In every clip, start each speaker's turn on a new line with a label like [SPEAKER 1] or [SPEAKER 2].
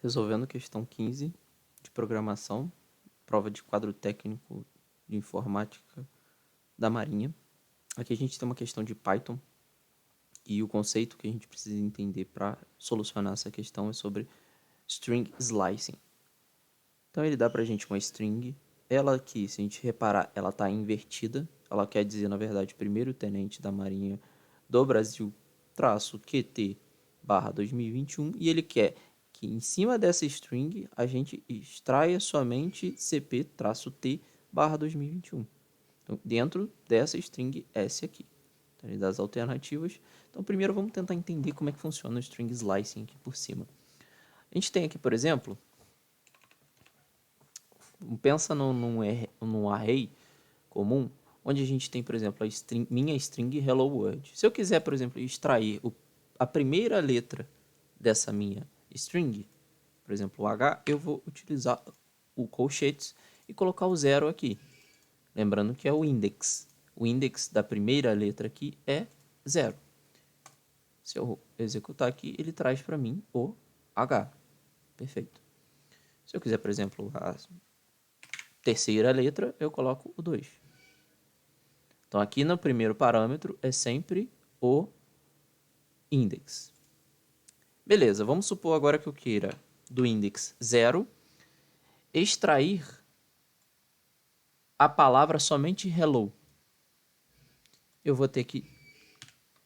[SPEAKER 1] Resolvendo questão 15 de programação, prova de quadro técnico de informática da Marinha. Aqui a gente tem uma questão de Python e o conceito que a gente precisa entender para solucionar essa questão é sobre string slicing. Então ele dá para a gente uma string, ela aqui, se a gente reparar, ela está invertida, ela quer dizer, na verdade, primeiro tenente da Marinha do Brasil, traço QT barra 2021, e ele quer que em cima dessa string a gente extraia somente CP-T barra 2021. Então, dentro dessa string S aqui. Então, ele dá as alternativas. Então, primeiro vamos tentar entender como é que funciona o string slicing aqui por cima. A gente tem aqui, por exemplo, pensa num array comum, onde a gente tem, por exemplo, minha string hello world. Se eu quiser, por exemplo, extrair a primeira letra dessa minha string, por exemplo, o H, eu vou utilizar o colchetes e colocar o 0 aqui. Lembrando que é o index. O index da primeira letra aqui é 0. Se eu executar aqui, ele traz para mim o H. Perfeito. Se eu quiser, por exemplo, a terceira letra, eu coloco o 2. Então, aqui no primeiro parâmetro é sempre o index. Beleza, vamos supor agora que eu queira do index 0 extrair a palavra somente hello. Eu vou ter que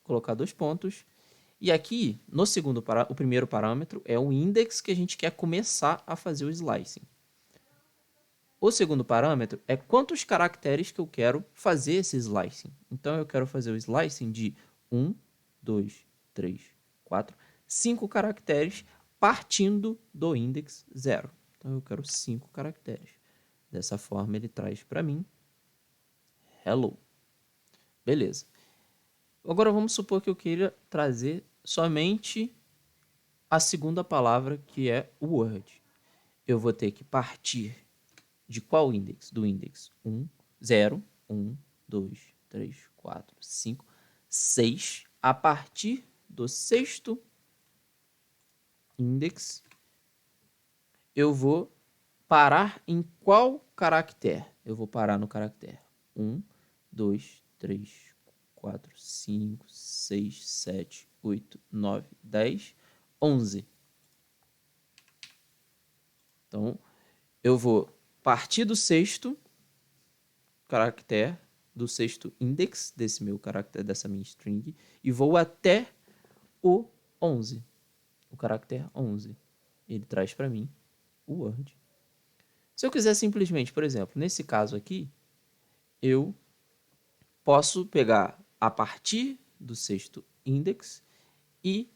[SPEAKER 1] colocar 2 pontos. E aqui, no segundo o primeiro parâmetro é o index que a gente quer começar a fazer o slicing. O segundo parâmetro é quantos caracteres que eu quero fazer esse slicing. Então, eu quero fazer o slicing de 1, 2, 3, 4, 5 caracteres partindo do index 0. Então, eu quero 5 caracteres. Dessa forma, ele traz para mim hello. Beleza. Agora, vamos supor que eu queira trazer somente a segunda palavra, que é o word. Eu vou ter que partir de qual index? Do index 1, 0, 1, 2, 3, 4, 5, 6. A partir do sexto index, eu vou parar em qual caractere? Eu vou parar no caractere 1, 2, 3, 4, 5, 6, 7, 8, 9, 10, 11. Então, eu vou partir do sexto caractere, do sexto index desse meu caractere, dessa minha string, e vou até o 11, o caractere 11. Ele traz para mim o word. Se eu quiser simplesmente, por exemplo, nesse caso aqui, eu posso pegar a partir do sexto index e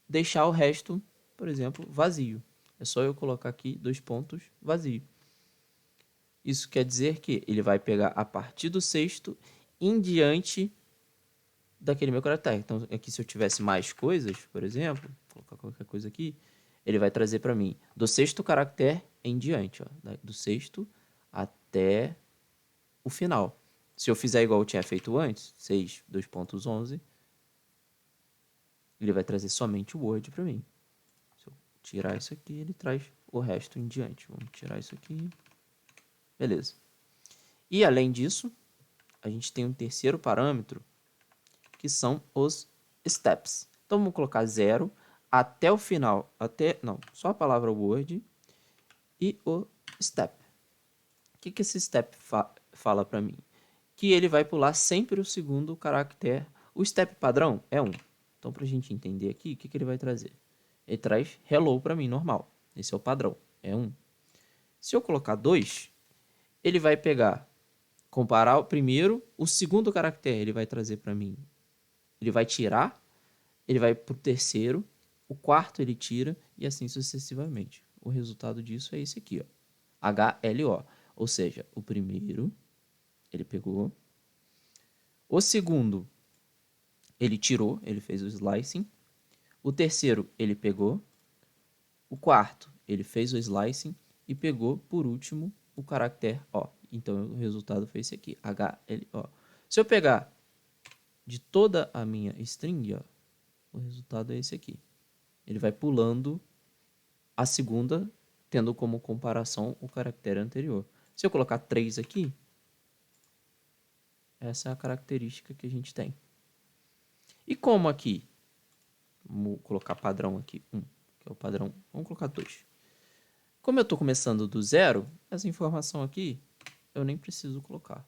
[SPEAKER 1] deixar o resto, por exemplo, vazio. É só eu colocar aqui 2 pontos vazio. Isso quer dizer que ele vai pegar a partir do sexto em diante daquele meu caractere. Então, aqui se eu tivesse mais coisas, por exemplo, vou colocar qualquer coisa aqui, ele vai trazer para mim do sexto caractere em diante, ó, do sexto até o final. Se eu fizer igual eu tinha feito antes, 6, 2.11, ele vai trazer somente o word para mim. Se eu tirar isso aqui, ele traz o resto em diante. Vamos tirar isso aqui. Beleza. E além disso, a gente tem um terceiro parâmetro, que são os steps. Então, vamos colocar 0 até o final, só a palavra word e o step. O que esse step fala para mim? Que ele vai pular sempre o segundo caractere. O step padrão é 1. Então, para a gente entender aqui, o que ele vai trazer? Ele traz hello para mim, normal. Esse é o padrão, é 1. Se eu colocar 2, ele vai pegar, comparar o primeiro, o segundo caractere, ele vai trazer para mim. Ele vai tirar, ele vai para o terceiro, o quarto ele tira e assim sucessivamente. O resultado disso é esse aqui, ó, HLO. Ou seja, o primeiro ele pegou, o segundo ele tirou, ele fez o slicing, o terceiro ele pegou, o quarto ele fez o slicing e pegou por último o caractere O. Então o resultado foi esse aqui, HLO. Se eu pegar de toda a minha string, ó, o resultado é esse aqui. Ele vai pulando a segunda tendo como comparação o caractere anterior. Se eu colocar 3 aqui, essa é a característica que a gente tem. E como aqui, vamos colocar padrão aqui, 1, que é o padrão, vamos colocar 2. Como eu estou começando do zero, essa informação aqui eu nem preciso colocar.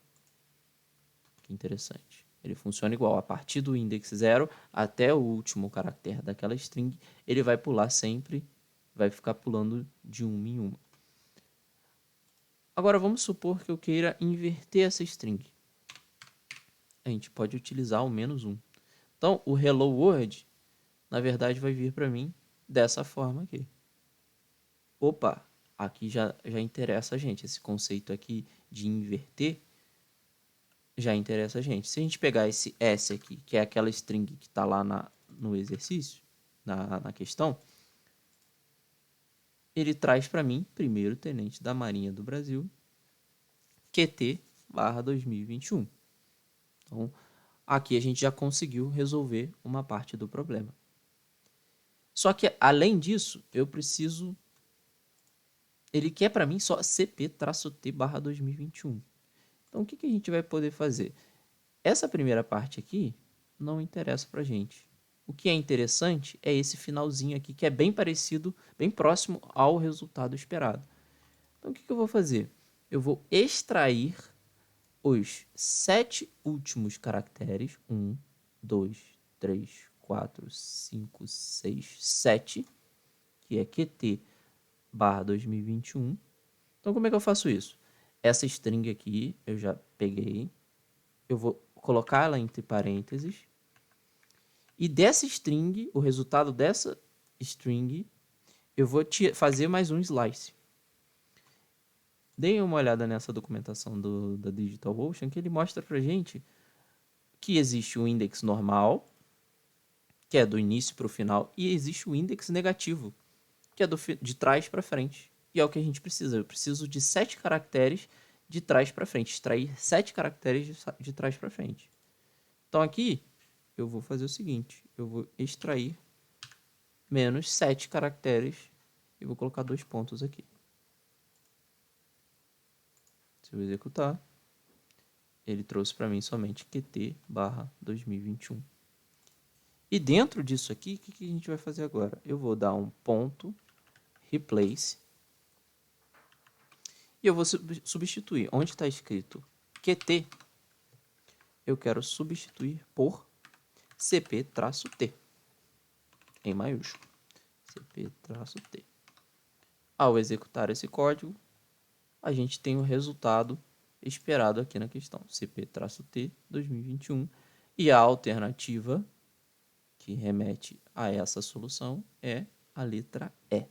[SPEAKER 1] Que interessante. Ele funciona igual. A partir do index 0 até o último caractere daquela string, ele vai pular sempre, vai ficar pulando de uma em uma. Agora vamos supor que eu queira inverter essa string. A gente pode utilizar o -1. Então, o hello world, na verdade, vai vir para mim dessa forma aqui. Opa, aqui já interessa a gente. Esse conceito aqui de inverter já interessa a gente. Se a gente pegar esse S aqui, que é aquela string que está lá no exercício, na questão, ele traz para mim, primeiro tenente da Marinha do Brasil, QT/2021. Então, aqui a gente já conseguiu resolver uma parte do problema. Só que, além disso, eu preciso... Ele quer para mim só CP-T/2021. Então, o que a gente vai poder fazer? Essa primeira parte aqui não interessa para a gente. O que é interessante é esse finalzinho aqui, que é bem parecido, bem próximo ao resultado esperado. Então, o que eu vou fazer? Eu vou extrair os 7 últimos caracteres, 1, 2, 3, 4, 5, 6, 7, que é QT/2021. Então, como é que eu faço isso? Essa string aqui eu já peguei, eu vou colocar ela entre parênteses, e dessa string, o resultado dessa string, eu vou fazer mais um slice. Deem uma olhada nessa documentação da DigitalOcean, que ele mostra pra gente que existe o index normal, que é do início para o final, e existe o index negativo, que é de trás para frente. E é o que a gente precisa. Eu preciso de 7 caracteres de trás para frente. Extrair 7 caracteres de trás para frente. Então aqui eu vou fazer o seguinte. Eu vou extrair menos 7 caracteres e vou colocar 2 pontos aqui. Se eu executar, ele trouxe para mim somente QT/2021. E dentro disso aqui, o que a gente vai fazer agora? Eu vou dar um ponto replace e eu vou substituir. Onde está escrito QT, eu quero substituir por CP-T, em maiúsculo. CP-T. Ao executar esse código, a gente tem o resultado esperado aqui na questão, CP-T 2021, e a alternativa que remete a essa solução é a letra E.